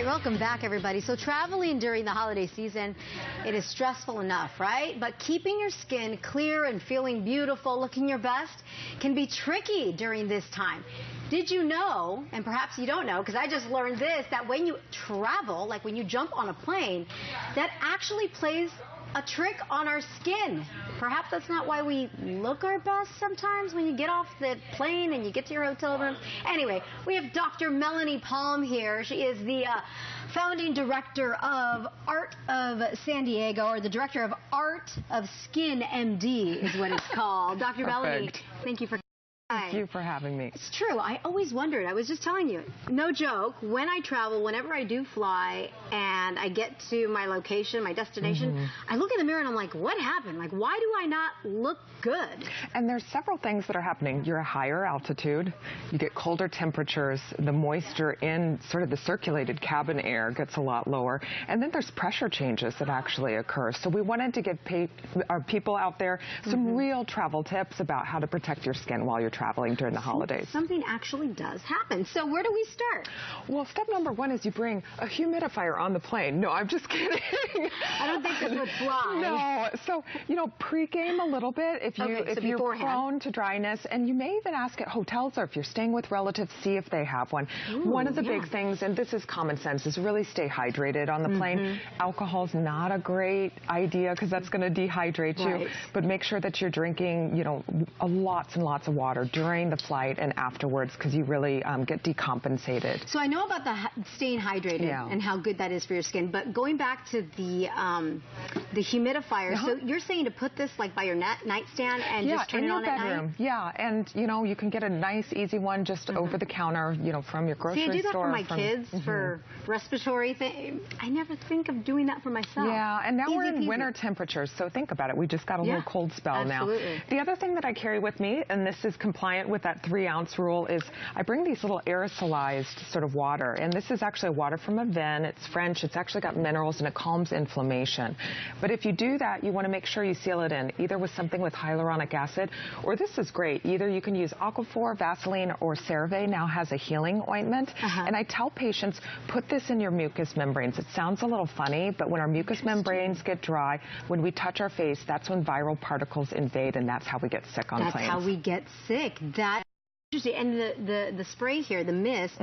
welcome back, everybody. So traveling during the holiday season, it is stressful enough, right? But keeping your skin clear and feeling beautiful, looking your best, can be tricky during this time. Did you know, and perhaps you don't know, because I just learned this, that when you travel, like when you jump on a plane, that actually plays a trick on our skin. Perhaps that's not why we look our best sometimes when you get off the plane and you get to your hotel room. Anyway, we have Dr. Melanie Palm here. She is the founding director of Art of San Diego, or the director of Art of Skin MD is what it's called. Dr. Melanie, thank you for Thank you for having me. It's true. I always wondered. I was just telling you, no joke, when I travel, whenever I do fly and I get to my location, my destination, I look in the mirror and I'm like, what happened? Like, why do I not look good? And there's several things that are happening. You're at higher altitude, you get colder temperatures, the moisture in sort of the circulated cabin air gets a lot lower, and then there's pressure changes that actually occur. So we wanted to give our people out there some real travel tips about how to protect your skin while you're traveling during the holidays. Something actually does happen. So where do we start? Well, step number one is you bring a humidifier on the plane. No, I'm just kidding. I don't think this would fly. No. So, you know, pre-game a little bit if you're prone to dryness, and you may even ask at hotels, or if you're staying with relatives, see if they have one. One of the big things, and this is common sense, is really stay hydrated on the plane. Alcohol's not a great idea because that's going to dehydrate you, but make sure that you're drinking, you know, lots and lots of water during the flight and afterwards, because you really get decompensated. So I know about the staying hydrated and how good that is for your skin, but going back to the humidifier, so you're saying to put this like by your nightstand and just turn it on at night? Yeah, and you know, you can get a nice easy one just over the counter, you know, from your grocery store. See, I do that for my kids for respiratory thing. I never think of doing that for myself. Yeah, and now we're in winter temperatures, so think about it. We just got a little cold spell now. The other thing that I carry with me, and this is compliant with that 3-ounce rule, is I bring these little aerosolized sort of water, and this is actually water from a ven. It's French. It's actually got minerals, and it calms inflammation. But if you do that, you want to make sure you seal it in, either with something with hyaluronic acid, or this is great. Either you can use Aquaphor, Vaseline, or CeraVe now has a healing ointment. And I tell patients, put this in your mucous membranes. It sounds a little funny, but when our mucous membranes get dry, when we touch our face, that's when viral particles invade, and that's how we get sick on planes. That's how we get sick. That's interesting. And the spray here, the mist,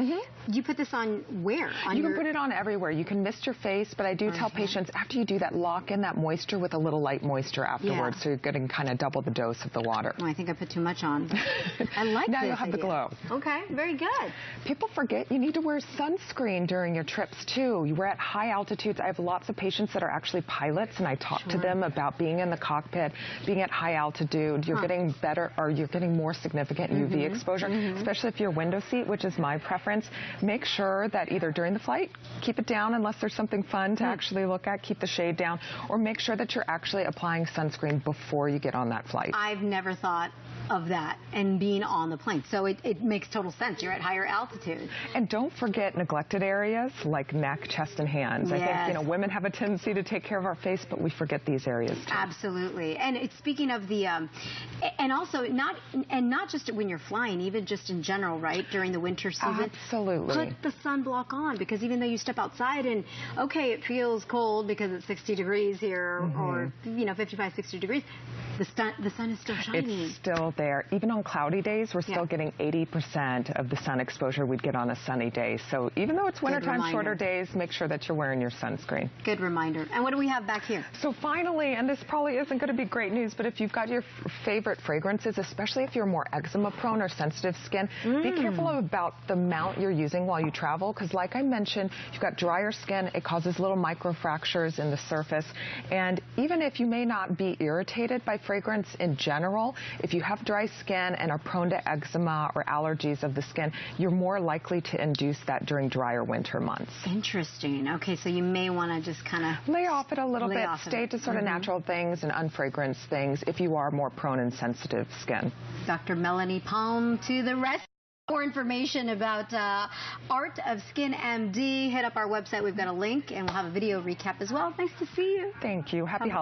you put this on where? You can put it on everywhere. You can mist your face, but I do tell patients, after you do that, lock in that moisture with a little light moisture afterwards, so you're getting kind of double the dose of the water. Oh, I think I put too much on. I like now this you'll have the glow. Okay, very good. People forget you need to wear sunscreen during your trips, too. We're at high altitudes. I have lots of patients that are actually pilots, and I talk to them about being in the cockpit, being at high altitude. You're getting better, or you're getting more significant UV exposure. Especially if you're window seat, which is my preference. Make sure that either during the flight, keep it down unless there's something fun to actually look at, keep the shade down, or make sure that you're actually applying sunscreen before you get on that flight. I've never thought of that and being on the plane. So it makes total sense. You're at higher altitude. And don't forget neglected areas like neck, chest, and hands. I think, you know, women have a tendency to take care of our face, but we forget these areas too. Absolutely. And speaking of the, and also not just when you're flying, even just in general, right? During the winter season. Absolutely. Put the sunblock on, because even though you step outside and, okay, it feels cold because it's 60 degrees here or, you know, 55, 60 degrees, the sun is still shining. It's still there. Even on cloudy days, we're still getting 80% of the sun exposure we'd get on a sunny day. So even though it's wintertime, shorter days, make sure that you're wearing your sunscreen. Good reminder. And what do we have back here? So finally, and this probably isn't going to be great news, but if you've got your favorite fragrances, especially if you're more eczema prone or sensitive skin, be careful about the amount you're using while you travel, because like I mentioned, you've got drier skin, it causes little microfractures in the surface. And even if you may not be irritated by fragrance in general, if you have dry skin and are prone to eczema or allergies of the skin, you're more likely to induce that during drier winter months. Interesting. Okay, so you may want to just kind of lay off it a little bit, stay to sort of natural things and unfragranced things if you are more prone and sensitive skin. Dr. Melanie Palm to the rest. More information about Art of Skin MD, hit up our website. We've got a link, and we'll have a video recap as well. Nice to see you. Thank you. Happy holidays.